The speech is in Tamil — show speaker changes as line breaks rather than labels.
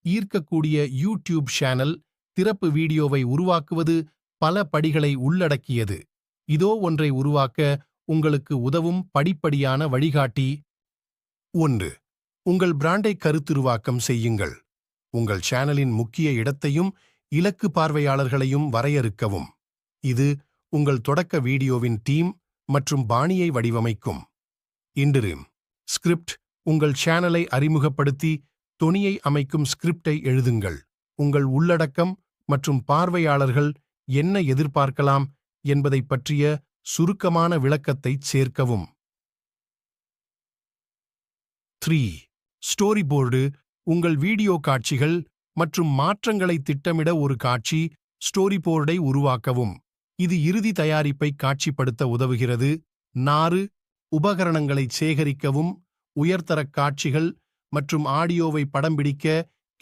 ஈர்க்கக்கூடிய யூடியூப் சேனல் திறப்பு வீடியோவை உருவாக்குவது பல படிகளை உள்ளடக்கியது. இதோ ஒன்றை உருவாக்க உங்களுக்கு உதவும் படிப்படியான வழிகாட்டி. 1. உங்கள் பிராண்டை கருத்துருவாக்கம் செய்யுங்கள். உங்கள் சேனலின் முக்கிய இடத்தையும் இலக்கு பார்வையாளர்களையும் வரையறுக்கவும். இது உங்கள் தொடக்க வீடியோவின் தீம் மற்றும் பாணியை வடிவமைக்கும். Interim script. உங்கள் சேனலை அறிமுகப்படுத்தி தொனியை அமைக்கும் ஸ்கிரிப்டை எழுதுங்கள். உங்கள் உள்ளடக்கம் மற்றும் பார்வையாளர்கள் என்ன எதிர்பார்க்கலாம் என்பதைப் பற்றிய சுருக்கமான விளக்கத்தைச் சேர்க்கவும். 3. Story board. உங்கள் வீடியோ காட்சிகள் மற்றும் மாற்றங்களை திட்டமிட ஒரு காட்சி ஸ்டோரி போர்டை உருவாக்கவும். இது இறுதி தயாரிப்பை காட்சிப்படுத்த உதவுகிறது. 4. உபகரணங்களை சேகரிக்கவும். உயர்தர காட்சிகள் மற்றும் ஆடியோவை படம் பிடிக்க